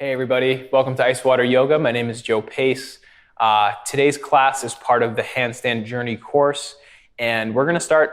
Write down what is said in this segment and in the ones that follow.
Hey everybody, welcome to Icewater Yoga. My name is Joe Pace. Today's class is part of the Handstand Journey course, and we're going to start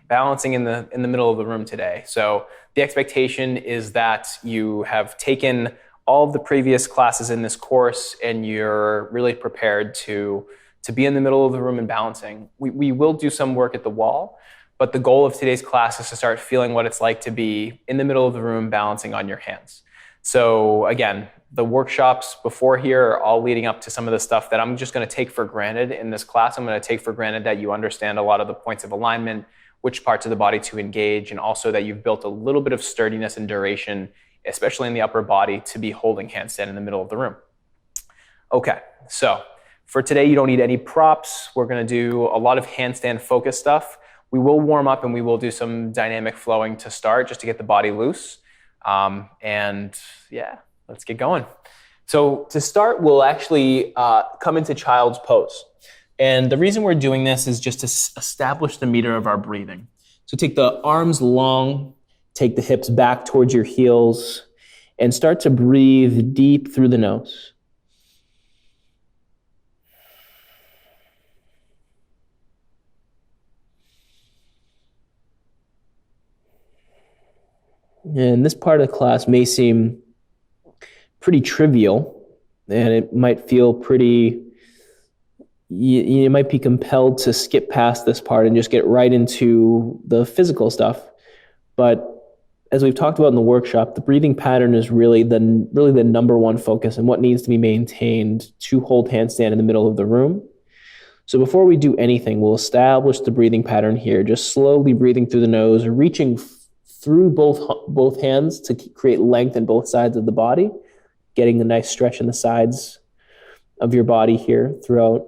balancing in the middle of the room today. So the expectation is that you have taken all of the previous classes in this course and you're really prepared to be in the middle of the room and balancing. We will do some work at the wall, but the goal of today's class is to start feeling what it's like to be in the middle of the room balancing on your hands. So again, the workshops before here are all leading up to some of the stuff that I'm just going to take for granted in this class. I'm going to take for granted that you understand a lot of the points of alignment, which parts of the body to engage, and also that you've built a little bit of sturdiness and duration, especially in the upper body, to be holding handstand in the middle of the room. Okay, so for today, you don't need any props. We're going to do a lot of handstand focus stuff. We will warm up and we will do some dynamic flowing to start just to get the body loose. And yeah, let's get going. So to start, we'll actually come into child's pose. And the reason we're doing this is just to establish the meter of our breathing. So take the arms long, take the hips back towards your heels, and start to breathe deep through the nose. And this part of the class may seem pretty trivial, and it might feel pretty, you might be compelled to skip past this part and just get right into the physical stuff. But as we've talked about in the workshop, the breathing pattern is really the number one focus and what needs to be maintained to hold handstand in the middle of the room. So before we do anything, we'll establish the breathing pattern here, just slowly breathing through the nose, reaching through both hands to create length in both sides of the body, getting a nice stretch in the sides of your body here throughout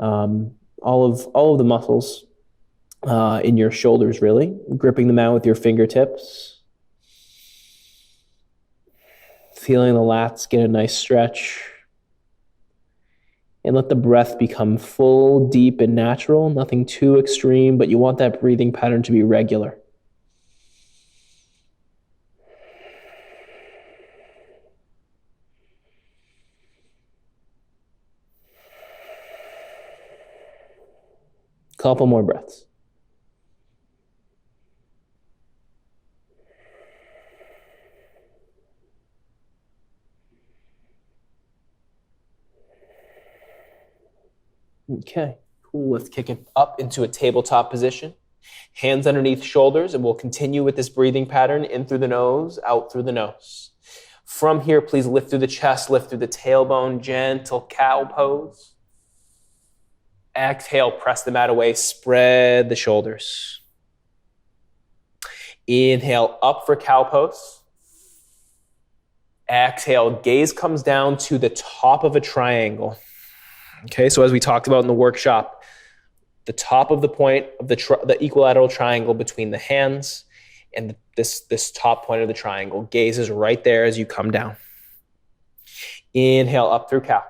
all of the muscles in your shoulders, really, gripping them out with your fingertips, feeling the lats get a nice stretch, and let the breath become full, deep, and natural, nothing too extreme, but you want that breathing pattern to be regular. Couple more breaths. Okay, cool. Let's kick it up into a tabletop position. Hands underneath shoulders, and we'll continue with this breathing pattern, in through the nose, out through the nose. From here, please lift through the chest, lift through the tailbone, gentle cow pose. Exhale, press the mat away, spread the shoulders. Inhale, up for cow pose. Exhale, gaze comes down to the top of a triangle. Okay, so as we talked about in the workshop, the top of the point of the equilateral triangle between the hands and this top point of the triangle. Gaze is right there as you come down. Inhale, up through cow.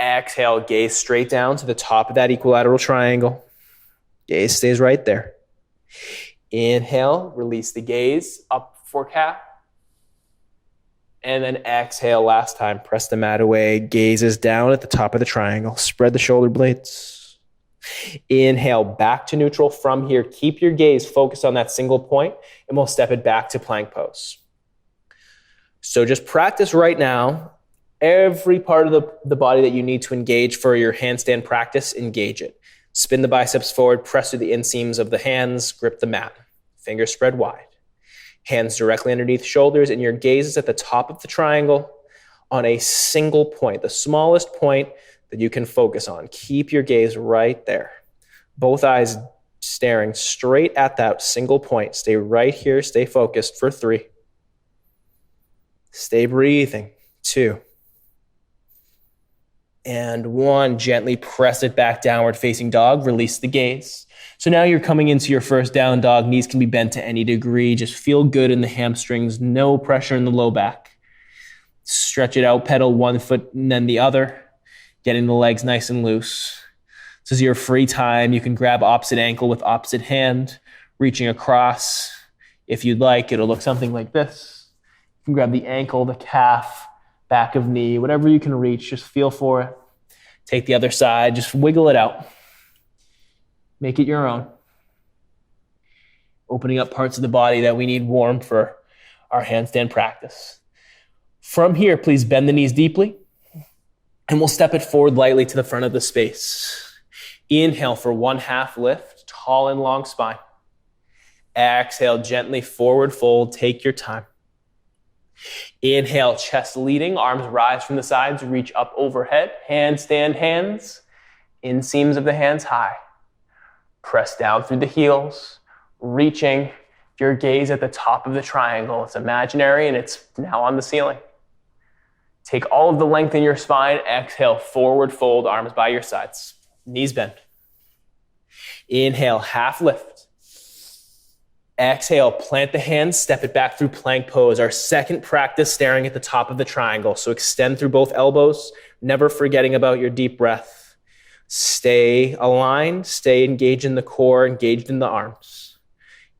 Exhale, gaze straight down to the top of that equilateral triangle. Gaze stays right there. Inhale, release the gaze, up for cow. And then exhale, last time, press the mat away. Gaze is down at the top of the triangle. Spread the shoulder blades. Inhale, back to neutral. From here, keep your gaze focused on that single point, and we'll step it back to plank pose. So just practice right now. Every part of the body that you need to engage for your handstand practice, engage it. Spin the biceps forward, press through the inseams of the hands, grip the mat. Fingers spread wide. Hands directly underneath shoulders, and your gaze is at the top of the triangle on a single point, the smallest point that you can focus on. Keep your gaze right there. Both eyes staring straight at that single point. Stay right here, stay focused for 3. Stay breathing. 2. And 1, gently press it back, downward facing dog, release the gaze. So now you're coming into your first down dog, knees can be bent to any degree, just feel good in the hamstrings, no pressure in the low back. Stretch it out, pedal one foot and then the other, getting the legs nice and loose. This is your free time, you can grab opposite ankle with opposite hand, reaching across. If you'd like, it'll look something like this. can grab the ankle, the calf, back of knee, whatever you can reach, just feel for it. Take the other side, just wiggle it out. Make it your own. Opening up parts of the body that we need warm for our handstand practice. From here, please bend the knees deeply, and we'll step it forward lightly to the front of the space. Inhale for 1/2 lift, tall and long spine. Exhale, gently forward fold, take your time. Inhale, chest leading, arms rise from the sides, reach up overhead, handstand hands, inseams of the hands high. Press down through the heels, reaching your gaze at the top of the triangle. It's imaginary and it's now on the ceiling. Take all of the length in your spine, exhale, forward fold, arms by your sides, knees bend. Inhale, half lift. Exhale, plant the hands, step it back through plank pose. Our second practice staring at the top of the triangle. So extend through both elbows, never forgetting about your deep breath. Stay aligned, stay engaged in the core, engaged in the arms.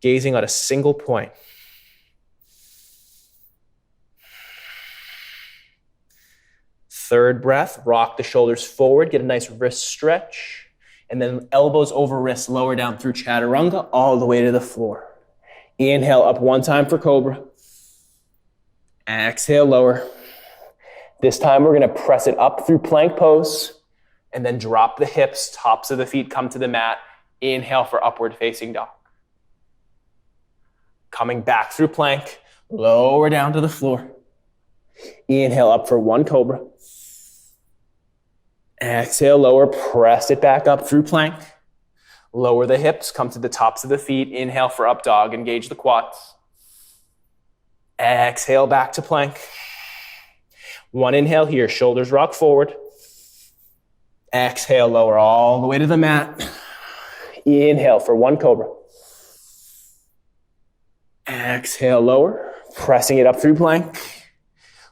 Gazing at a single point. Third breath, rock the shoulders forward, get a nice wrist stretch, and then elbows over wrists, lower down through chaturanga, all the way to the floor. Inhale up one time for cobra. Exhale, lower. This time we're gonna press it up through plank pose and then drop the hips, tops of the feet come to the mat. Inhale for upward facing dog. Coming back through plank, lower down to the floor. Inhale up for 1 cobra. Exhale, lower, press it back up through plank. Lower the hips, come to the tops of the feet. Inhale for up dog, engage the quads. Exhale, back to plank. 1 inhale here, shoulders rock forward. Exhale, lower all the way to the mat. Inhale for 1 cobra. Exhale, lower, pressing it up through plank.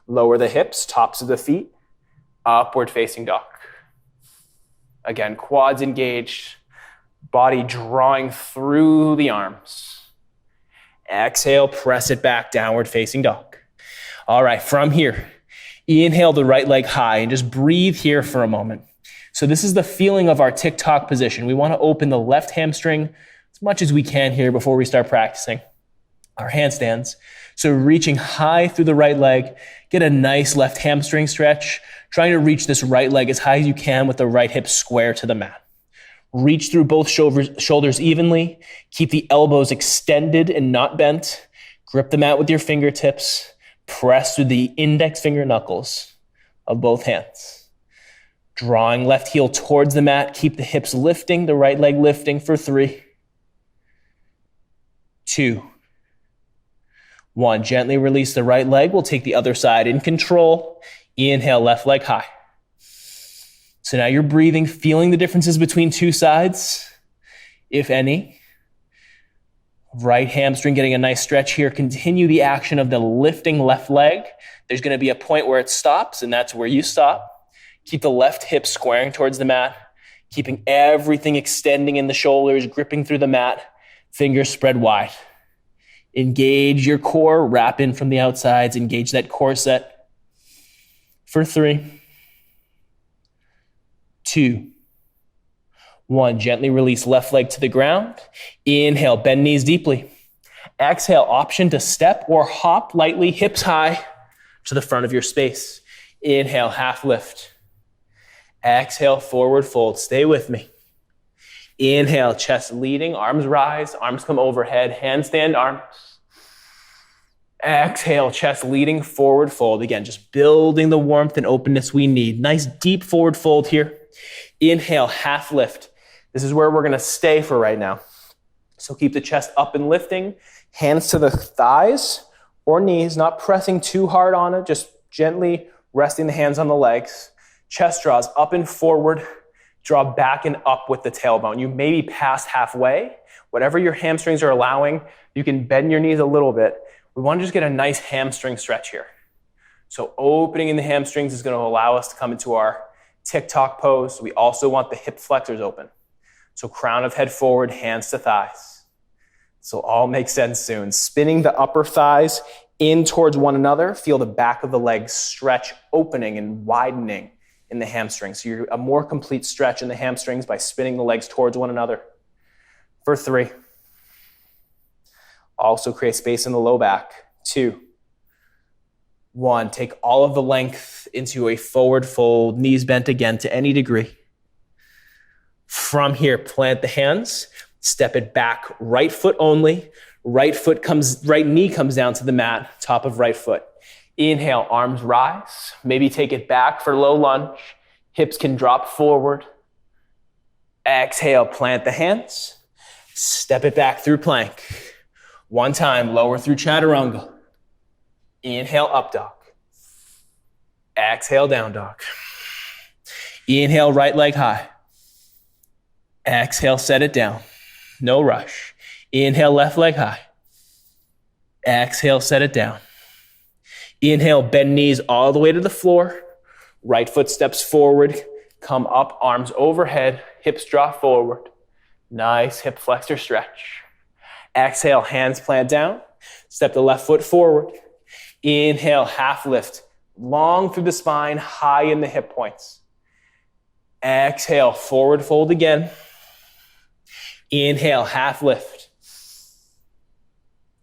Lower the hips, tops of the feet. Upward facing dog. Again, quads engaged. Body drawing through the arms. Exhale, press it back, downward facing dog. All right, from here, inhale the right leg high and just breathe here for a moment. So this is the feeling of our tick-tock position. We want to open the left hamstring as much as we can here before we start practicing our handstands. So reaching high through the right leg, get a nice left hamstring stretch, trying to reach this right leg as high as you can with the right hip square to the mat. Reach through both shoulders evenly. Keep the elbows extended and not bent. Grip the mat with your fingertips. Press through the index finger knuckles of both hands. Drawing left heel towards the mat. Keep the hips lifting, the right leg lifting for 3, 2, 1. Gently release the right leg. We'll take the other side in control. Inhale, left leg high. So now you're breathing, feeling the differences between 2 sides, if any. Right hamstring getting a nice stretch here. Continue the action of the lifting left leg. There's going to be a point where it stops, and that's where you stop. Keep the left hip squaring towards the mat, keeping everything extending in the shoulders, gripping through the mat, fingers spread wide. Engage your core, wrap in from the outsides, engage that core set for 3, 2, 1. Gently release left leg to the ground. Inhale, bend knees deeply. Exhale, option to step or hop lightly, hips high to the front of your space. Inhale, half lift. Exhale, forward fold. Stay with me. Inhale, chest leading, arms rise, arms come overhead, handstand arms. Exhale, chest leading, forward fold. Again, just building the warmth and openness we need. Nice deep forward fold here. Inhale, half lift. This is where we're gonna stay for right now. So keep the chest up and lifting, hands to the thighs or knees, not pressing too hard on it, just gently resting the hands on the legs. Chest draws up and forward, draw back and up with the tailbone. You may be past halfway. Whatever your hamstrings are allowing, you can bend your knees a little bit. We want to just get a nice hamstring stretch here. So opening in the hamstrings is going to allow us to come into our tick-tock pose. We also want the hip flexors open. So crown of head forward, hands to thighs. This will all make sense soon. Spinning the upper thighs in towards one another. Feel the back of the legs stretch, opening and widening in the hamstrings. So you're a more complete stretch in the hamstrings by spinning the legs towards one another. For 3. Also create space in the low back. 2. 1. Take all of the length into a forward fold, knees bent again to any degree. From here, plant the hands, step it back, right foot only. Right knee comes down to the mat, top of right foot. Inhale, arms rise. Maybe take it back for low lunge. Hips can drop forward. Exhale, plant the hands. Step it back through plank. 1 time, lower through chaturanga. Inhale, up dog. Exhale, down dog. Inhale, right leg high. Exhale, set it down. No rush. Inhale, left leg high. Exhale, set it down. Inhale, bend knees all the way to the floor. Right foot steps forward. Come up, arms overhead. Hips draw forward. Nice hip flexor stretch. Exhale, hands plant down. Step the left foot forward. Inhale, half lift. Long through the spine, high in the hip points. Exhale, forward fold again. Inhale, half lift.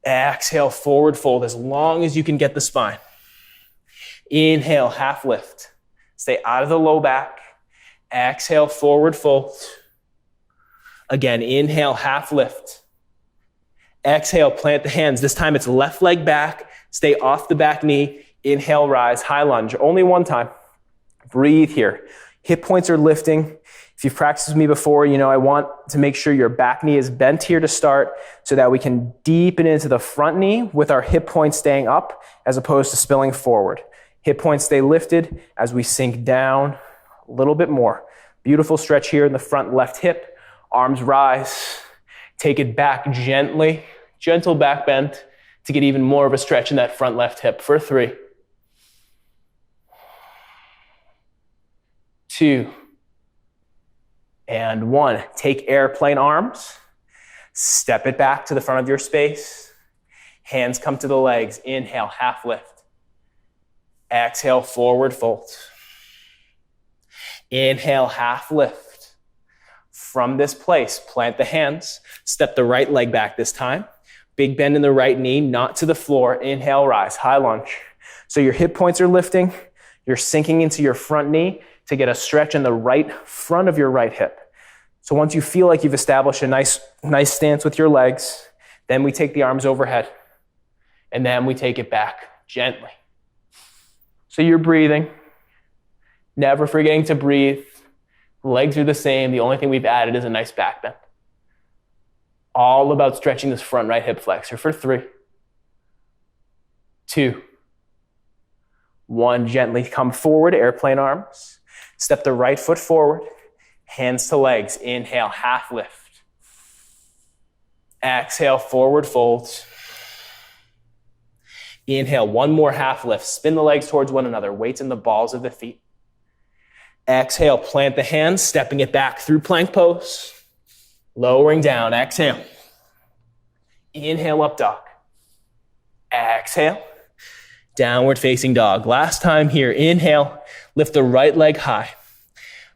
Exhale, forward fold as long as you can get the spine. Inhale, half lift. Stay out of the low back. Exhale, forward fold. Again, inhale, half lift. Exhale, plant the hands. This time it's left leg back. Stay off the back knee. Inhale, rise, high lunge. Only 1 time. Breathe here. Hip points are lifting. If you've practiced with me before, you know I want to make sure your back knee is bent here to start so that we can deepen into the front knee with our hip points staying up as opposed to spilling forward. Hip points stay lifted as we sink down a little bit more. Beautiful stretch here in the front left hip. Arms rise. Take it back gently. Gentle back bend to get even more of a stretch in that front left hip. For 3. 2. And 1. Take airplane arms. Step it back to the front of your space. Hands come to the legs. Inhale, half lift. Exhale, forward fold. Inhale, half lift. From this place, plant the hands. Step the right leg back this time. Big bend in the right knee, not to the floor. Inhale, rise, high lunge. So your hip points are lifting. You're sinking into your front knee to get a stretch in the right front of your right hip. So once you feel like you've established a nice stance with your legs, then we take the arms overhead. And then we take it back gently. So you're breathing. Never forgetting to breathe. Legs are the same. The only thing we've added is a nice back bend. All about stretching this front right hip flexor. For 3. 2. 1. Gently come forward, airplane arms. Step the right foot forward. Hands to legs. Inhale, half lift. Exhale, forward fold. Inhale, 1 more half lift. Spin the legs towards one another. Weights in the balls of the feet. Exhale, plant the hands, stepping it back through plank pose. Lowering down, exhale. Inhale, up dog. Exhale, downward facing dog. Last time here, inhale, lift the right leg high.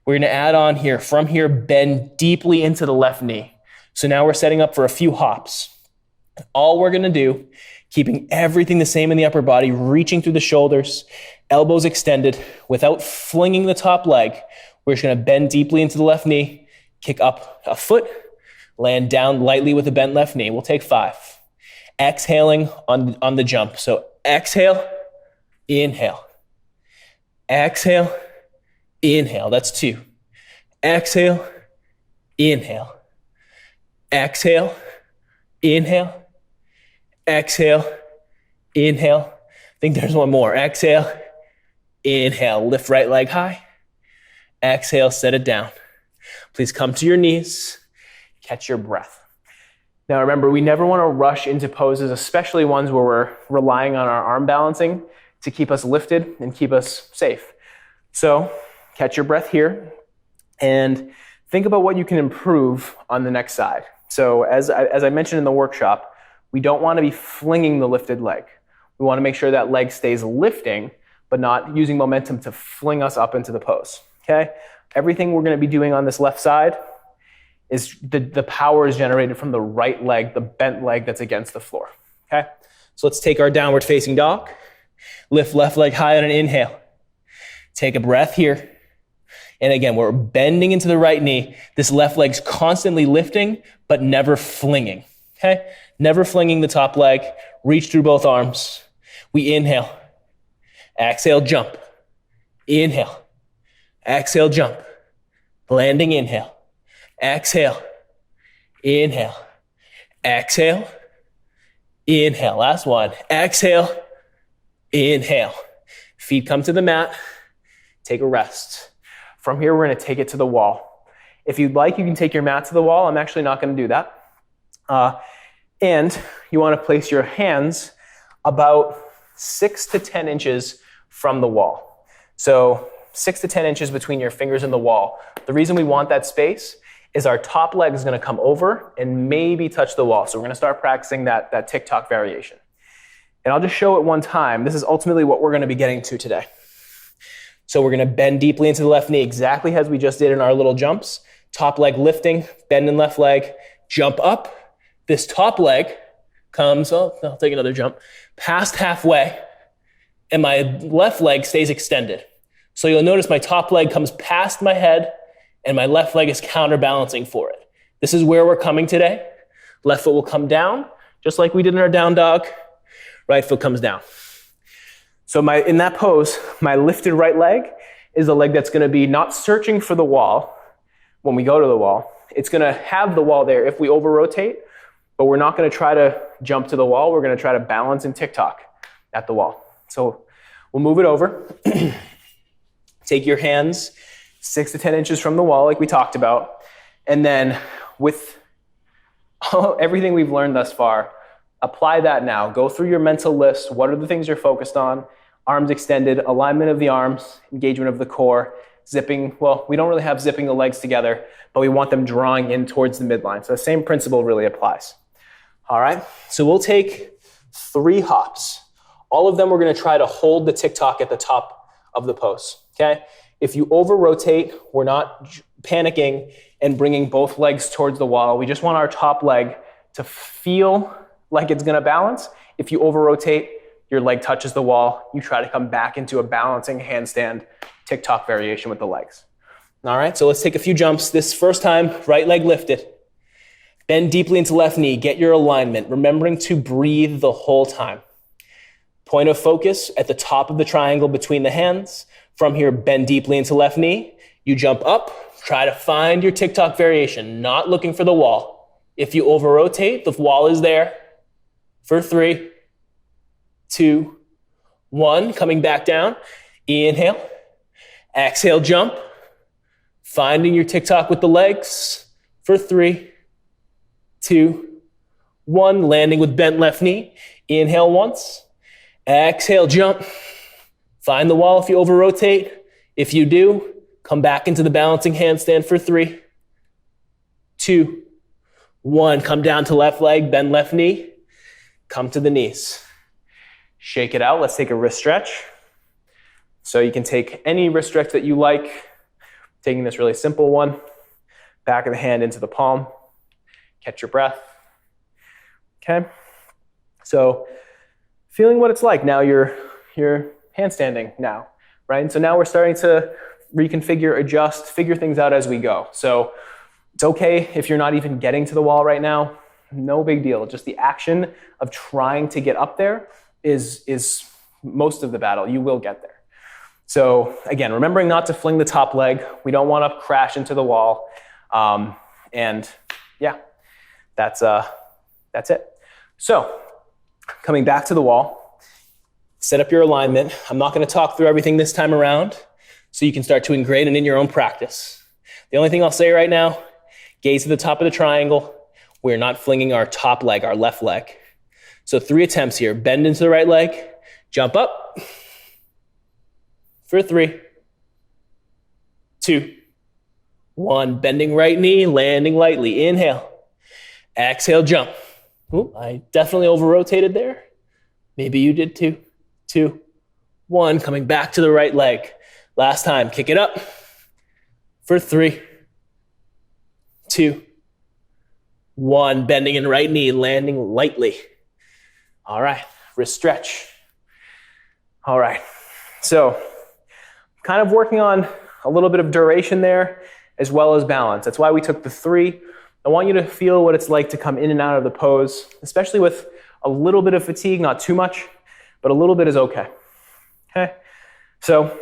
We're gonna add on here, from here, bend deeply into the left knee. So now we're setting up for a few hops. All we're gonna do, keeping everything the same in the upper body, reaching through the shoulders, elbows extended, without flinging the top leg. We're just gonna bend deeply into the left knee, kick up a foot, land down lightly with a bent left knee. We'll take 5. Exhaling on the jump. So exhale, inhale. Exhale, inhale. That's 2. Exhale, inhale. Exhale, inhale. Exhale, inhale. I think there's 1 more. Exhale, inhale. Lift right leg high. Exhale, set it down. Please come to your knees. Catch your breath. Now remember, we never want to rush into poses, especially ones where we're relying on our arm balancing to keep us lifted and keep us safe. So catch your breath here and think about what you can improve on the next side. So as I mentioned in the workshop, we don't want to be flinging the lifted leg. We want to make sure that leg stays lifting, but not using momentum to fling us up into the pose, okay? Everything we're going to be doing on this left side is the power is generated from the right leg, the bent leg that's against the floor, okay? So let's take our downward facing dog. Lift left leg high on an inhale. Take a breath here. And again, we're bending into the right knee. This left leg's constantly lifting, but never flinging, okay? Never flinging the top leg. Reach through both arms. We inhale. Exhale, jump. Inhale. Exhale, jump. Landing, inhale. Exhale. Inhale. Exhale. Inhale. Last one. Exhale. Inhale. Feet come to the mat. Take a rest. From here, we're going to take it to the wall. If you'd like, you can take your mat to the wall. I'm actually not going to do that. And you want to place your hands about 6 to 10 inches from the wall. So 6 to 10 inches between your fingers and the wall. The reason we want that space is our top leg is going to come over and maybe touch the wall. So we're going to start practicing that tick-tock variation. And I'll just show it one time. This is ultimately what we're going to be getting to today. So we're going to bend deeply into the left knee, exactly as we just did in our little jumps. Top leg lifting, bend in left leg, jump up. This top leg comes, I'll take another jump, past halfway, and my left leg stays extended. So you'll notice my top leg comes past my head, and my left leg is counterbalancing for it. This is where we're coming today. Left foot will come down, just like we did in our down dog. Right foot comes down. So in that pose, my lifted right leg is the leg that's going to be not searching for the wall when we go to the wall. It's going to have the wall there if we over-rotate, but we're not going to try to jump to the wall. We're going to try to balance and tick-tock at the wall. So we'll move it over. Take your hands 6 to 10 inches from the wall like we talked about. And then with everything we've learned thus far, apply that now. Go through your mental list. What are the things you're focused on? Arms extended, alignment of the arms, engagement of the core, zipping. Well, we don't really have zipping the legs together, but we want them drawing in towards the midline. So the same principle really applies. All right, so we'll take 3 hops. All of them we're going to try to hold the tick-tock at the top of the pose, okay? If you over-rotate, we're not panicking and bringing both legs towards the wall. We just want our top leg to feel like it's going to balance. If you over-rotate, your leg touches the wall. You try to come back into a balancing handstand tick-tock variation with the legs. All right, so let's take a few jumps. This first time, right leg lifted. Bend deeply into left knee. Get your alignment, remembering to breathe the whole time. Point of focus at the top of the triangle between the hands. From here, bend deeply into left knee. You jump up. Try to find your tick-tock variation, not looking for the wall. If you over-rotate, the wall is there. For 3, 2, 1. Coming back down. Inhale. Exhale, jump. Finding your tick-tock with the legs. For 3, 2, 1. Landing with bent left knee. Inhale once. Exhale, jump. Find the wall if you over-rotate. If you do, come back into the balancing handstand for 3, 2, 1. Come down to left leg, bend left knee. Come to the knees. Shake it out. Let's take a wrist stretch. So you can take any wrist stretch that you like. Taking this really simple one. Back of the hand into the palm. Catch your breath. Okay. So feeling what it's like. Now you're handstanding now, right? And so now we're starting to reconfigure, adjust, figure things out as we go. So it's okay if you're not even getting to the wall right now. No big deal. Just the action of trying to get up there is most of the battle. You will get there. So again, remembering not to fling the top leg. We don't want to crash into the wall. And yeah, that's it. So coming back to the wall, set up your alignment. I'm not going to talk through everything this time around, so you can start to ingrain it in your own practice. The only thing I'll say right now, gaze to the top of the triangle. We're not flinging our top leg, our left leg. So 3 attempts here. Bend into the right leg, jump up for 3, 2, 1. Bending right knee, landing lightly. Inhale. Exhale, jump. Ooh, I definitely over-rotated there. Maybe you did 2, 2, 1. Coming back to the right leg. Last time, kick it up for 3, 2, 1. Bending in right knee, landing lightly. All right, wrist stretch. All right, so kind of working on a little bit of duration there as well as balance. That's why we took the 3. I want you to feel what it's like to come in and out of the pose, especially with a little bit of fatigue, not too much, but a little bit is okay. Okay, so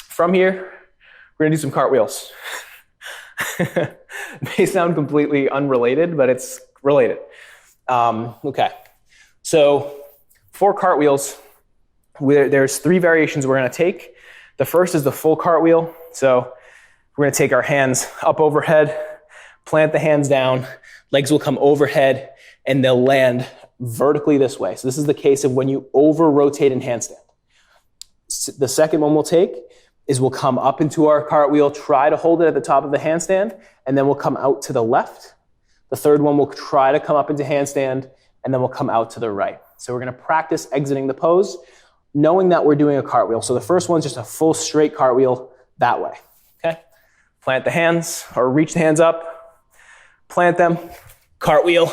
from here, we're gonna do some cartwheels. It may sound completely unrelated, but it's related. Okay, so for cartwheels, there's 3 variations we're gonna take. The first is the full cartwheel. So we're gonna take our hands up overhead, plant the hands down, legs will come overhead, and they'll land vertically this way. So this is the case of when you over-rotate in handstand. The second one we'll take is we'll come up into our cartwheel, try to hold it at the top of the handstand, and then we'll come out to the left. The third one we'll try to come up into handstand, and then we'll come out to the right. So we're gonna practice exiting the pose, knowing that we're doing a cartwheel. So the first one's just a full straight cartwheel that way, okay? Plant the hands, or reach the hands up, plant them, cartwheel,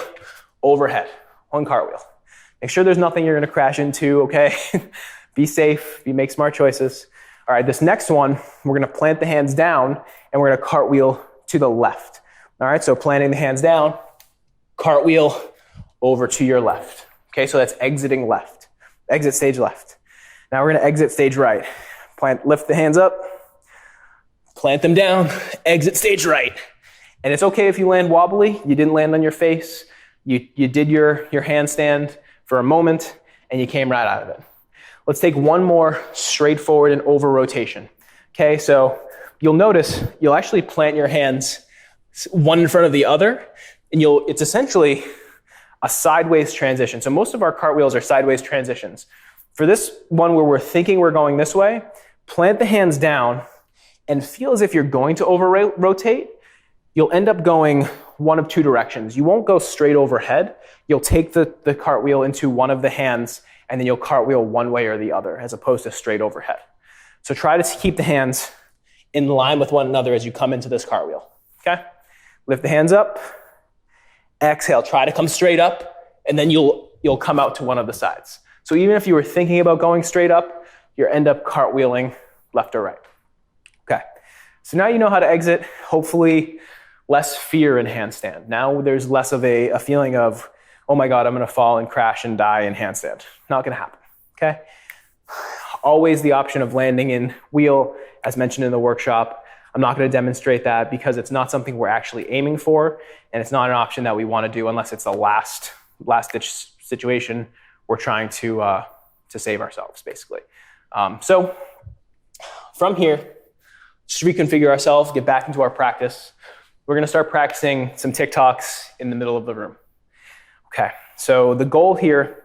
overhead, 1 cartwheel. Make sure there's nothing you're gonna crash into, okay? Be safe, make smart choices. All right, this next one, we're gonna plant the hands down and we're gonna cartwheel to the left. All right, so planting the hands down, cartwheel over to your left. Okay, so that's exiting left, exit stage left. Now we're gonna exit stage right. Lift the hands up, plant them down, exit stage right. And it's okay if you land wobbly, you didn't land on your face, you did your handstand for a moment and you came right out of it. Let's take one more straightforward and over rotation. Okay, so you'll notice you'll actually plant your hands one in front of the other, and it's essentially a sideways transition. So most of our cartwheels are sideways transitions. For this one where we're thinking we're going this way, plant the hands down and feel as if you're going to over rotate. You'll end up going one of 2 directions. You won't go straight overhead. You'll take the cartwheel into one of the hands and then you'll cartwheel one way or the other as opposed to straight overhead. So try to keep the hands in line with one another as you come into this cartwheel, okay? Lift the hands up, exhale, try to come straight up, and then you'll come out to one of the sides. So even if you were thinking about going straight up, you end up cartwheeling left or right. Okay, so now you know how to exit, hopefully less fear in handstand. Now there's less of a feeling of, oh my God, I'm gonna fall and crash and die in handstand. Not gonna happen, okay? Always the option of landing in wheel, as mentioned in the workshop. I'm not gonna demonstrate that because it's not something we're actually aiming for, and it's not an option that we wanna do unless it's the last ditch situation we're trying to save ourselves, basically. So from here, just reconfigure ourselves, get back into our practice. We're gonna start practicing some tick-tocks in the middle of the room. Okay, so the goal here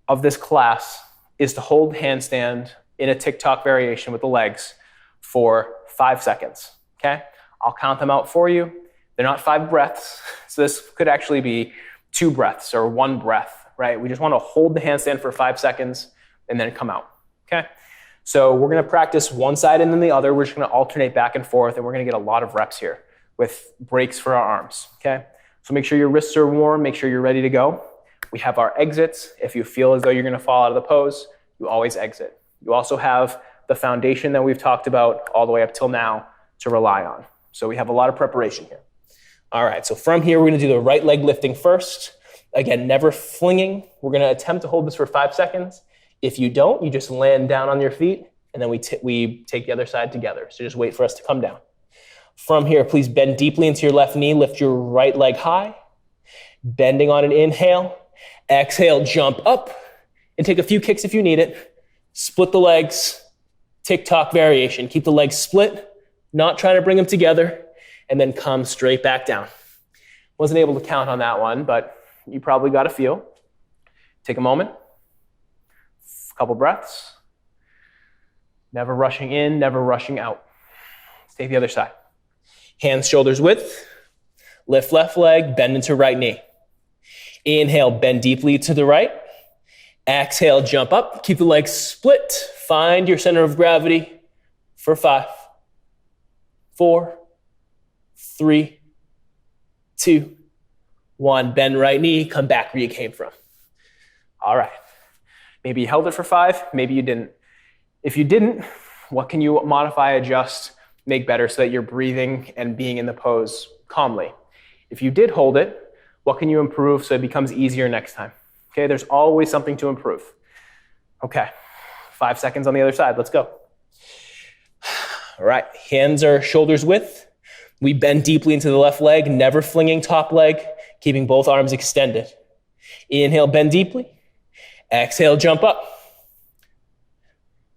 of this class is to hold handstand in a tick-tock variation with the legs for 5 seconds, okay? I'll count them out for you. They're not 5 breaths, so this could actually be 2 breaths or 1 breath, right? We just wanna hold the handstand for 5 seconds and then come out, okay? So we're gonna practice one side and then the other. We're just gonna alternate back and forth, and we're gonna get a lot of reps here with breaks for our arms, okay? So make sure your wrists are warm, make sure you're ready to go. We have our exits. If you feel as though you're gonna fall out of the pose, you always exit. You also have the foundation that we've talked about all the way up till now to rely on. So we have a lot of preparation here. All right, so from here, we're gonna do the right leg lifting first. Again, never flinging. We're gonna attempt to hold this for 5 seconds. If you don't, you just land down on your feet, and then we take the other side together. So just wait for us to come down. From here, please bend deeply into your left knee, lift your right leg high. Bending on an inhale, exhale, jump up, and take a few kicks if you need it. Split the legs, tick-tock variation. Keep the legs split, not try to bring them together, and then come straight back down. Wasn't able to count on that one, but you probably got a feel. Take a moment, a couple breaths. Never rushing in, never rushing out. Let's take the other side. Hands, shoulders width. Lift left leg, bend into right knee. Inhale, bend deeply to the right. Exhale, jump up. Keep the legs split. Find your center of gravity for 5, 4, 3, 2, 1. Bend right knee. Come back where you came from. All right. Maybe you held it for 5. Maybe you didn't. If you didn't, what can you modify, adjust, make better so that you're breathing and being in the pose calmly? If you did hold it, what can you improve so it becomes easier next time? Okay, there's always something to improve. Okay, 5 seconds on the other side. Let's go. All right, hands are shoulders width. We bend deeply into the left leg, never flinging top leg, keeping both arms extended. Inhale, bend deeply. Exhale, jump up.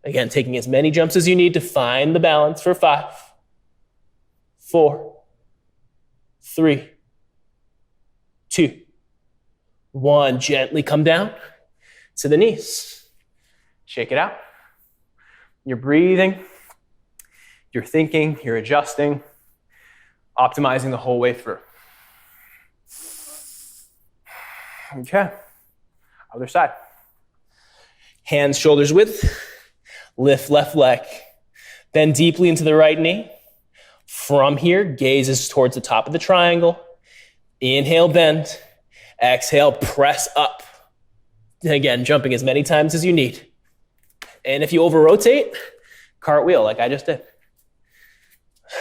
Again, taking as many jumps as you need to find the balance for 5, 4, 3, 2, 1. Gently come down to the knees. Shake it out. You're breathing, you're thinking, you're adjusting, optimizing the whole way through. Okay, other side. Hands shoulders width. Lift left leg. Bend deeply into the right knee. From here, gaze is towards the top of the triangle. Inhale, bend. Exhale, press up. Again, jumping as many times as you need. And if you over-rotate, cartwheel like I just did.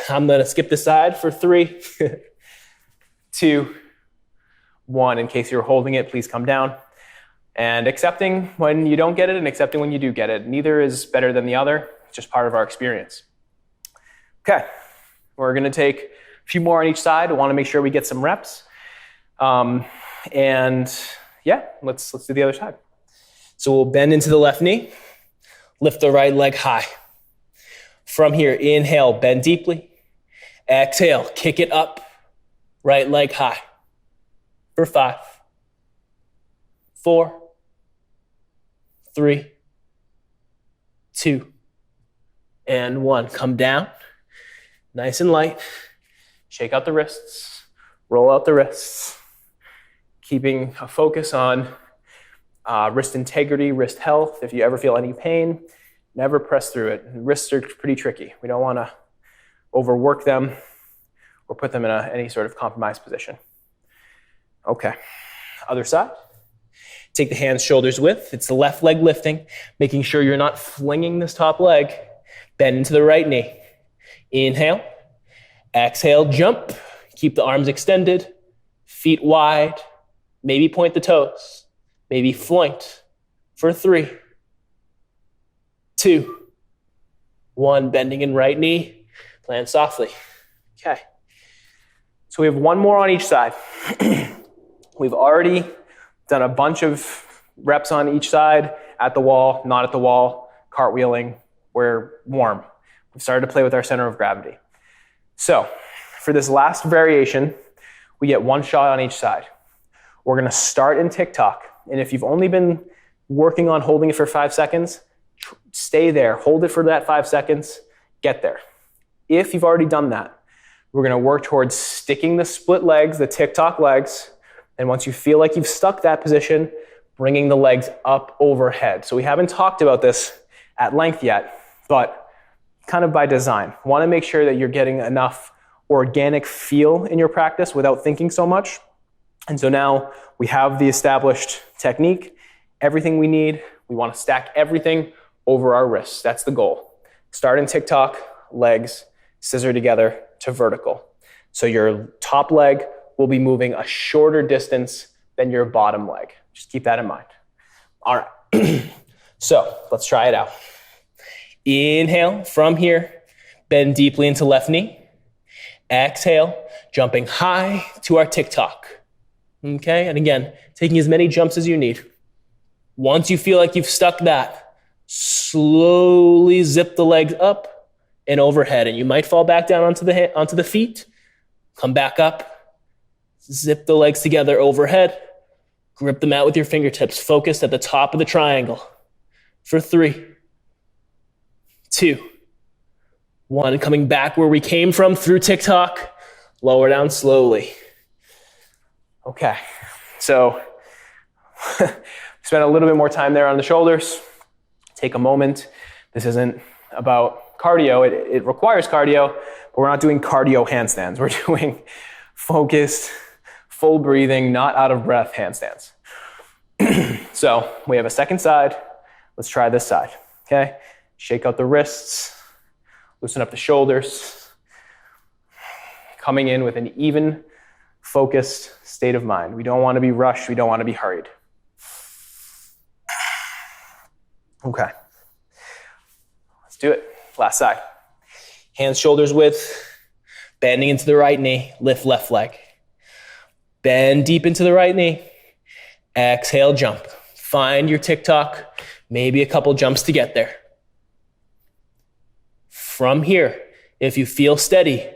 I'm going to skip the side for 3, 2, 1. In case you're holding it, please come down. And accepting when you don't get it and accepting when you do get it. Neither is better than the other. It's just part of our experience. Okay, we're going to take a few more on each side. I want to make sure we get some reps. And yeah, let's do the other side. So we'll bend into the left knee. Lift the right leg high. From here, inhale, bend deeply. Exhale, kick it up. Right leg high. For 5, 4, 3, 2, and 1. Come down, nice and light. Shake out the wrists, roll out the wrists, keeping a focus on wrist integrity, wrist health. If you ever feel any pain, never press through it. Wrists are pretty tricky. We don't want to overwork them or put them in any sort of compromised position. Okay, other side. Take the hands shoulders width. It's the left leg lifting, making sure you're not flinging this top leg. Bend into the right knee. Inhale. Exhale, jump. Keep the arms extended. Feet wide. Maybe point the toes. Maybe floint for 3, 2, 1. Bending in right knee. Land softly. Okay. So we have one more on each side. We've already done a bunch of reps on each side, at the wall, not at the wall, cartwheeling. We're warm. We've started to play with our center of gravity. So for this last variation, we get one shot on each side. We're going to start in tick-tock. And if you've only been working on holding it for 5 seconds, stay there. Hold it for that 5 seconds. Get there. If you've already done that, we're going to work towards sticking the split legs, the tick-tock legs. And once you feel like you've stuck that position, bringing the legs up overhead. So we haven't talked about this at length yet, but kind of by design. Want to make sure that you're getting enough organic feel in your practice without thinking so much. And so now we have the established technique, everything we need. We want to stack everything over our wrists. That's the goal. Start in tick-tock, legs, scissor together to vertical. So your top leg will be moving a shorter distance than your bottom leg. Just keep that in mind. All right. So let's try it out. Inhale from here, bend deeply into left knee. Exhale, jumping high to our tick-tock. Okay, and again, taking as many jumps as you need. Once you feel like you've stuck that, slowly zip the legs up and overhead. And you might fall back down onto the feet. Come back up. Zip the legs together overhead. Grip the mat with your fingertips. Focused at the top of the triangle. For 3, 2, 1. Coming back where we came from through tick-tock. Lower down slowly. Okay, so Spend a little bit more time there on the shoulders. Take a moment. This isn't about cardio. It requires cardio, but we're not doing cardio handstands. We're doing focused, full breathing, not out of breath handstands. So we have a second side. Let's try this side, okay? Shake out the wrists, loosen up the shoulders, coming in with an even, focused state of mind. We don't want to be rushed. We don't want to be hurried. Okay. Let's do it. Last side. Hands, shoulders width, bending into the right knee, lift left leg. Bend deep into the right knee. Exhale, jump. Find your tick-tock, maybe a couple jumps to get there. From here, if you feel steady,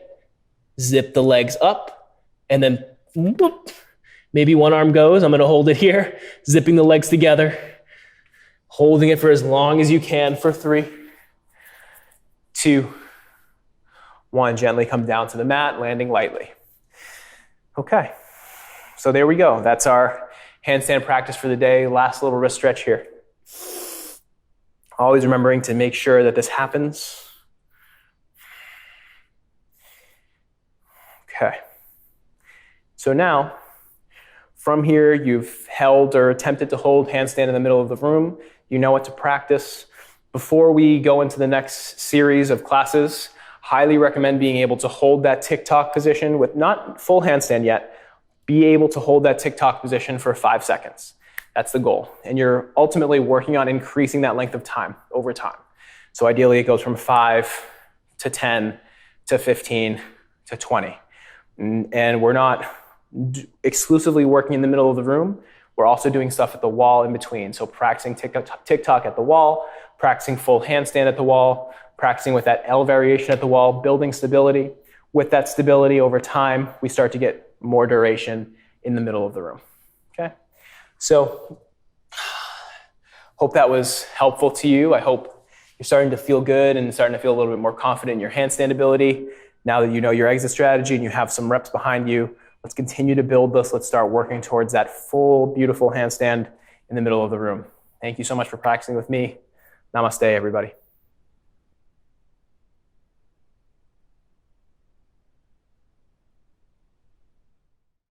zip the legs up, and then whoop, maybe one arm goes. I'm going to hold it here, zipping the legs together, holding it for as long as you can for 3, 2, 1. Gently come down to the mat, landing lightly. Okay, so there we go. That's our handstand practice for the day. Last little wrist stretch here. Always remembering to make sure that this happens. Okay. So now, from here, you've held or attempted to hold handstand in the middle of the room. You know what to practice. Before we go into the next series of classes, highly recommend being able to hold that tick-tock position with not full handstand yet. Be able to hold that tick-tock position for 5 seconds. That's the goal. And you're ultimately working on increasing that length of time over time. So ideally, it goes from 5 to 10 to 15 to 20. And we're not exclusively working in the middle of the room. We're also doing stuff at the wall in between. So practicing tick-tock at the wall, practicing full handstand at the wall, practicing with that L variation at the wall, building stability. With that stability over time, we start to get more duration in the middle of the room. Okay? So hope that was helpful to you. I hope you're starting to feel good and starting to feel a little bit more confident in your handstand ability. Now that you know your exit strategy and you have some reps behind you, let's continue to build this. Let's start working towards that full, beautiful handstand in the middle of the room. Thank you so much for practicing with me. Namaste, everybody.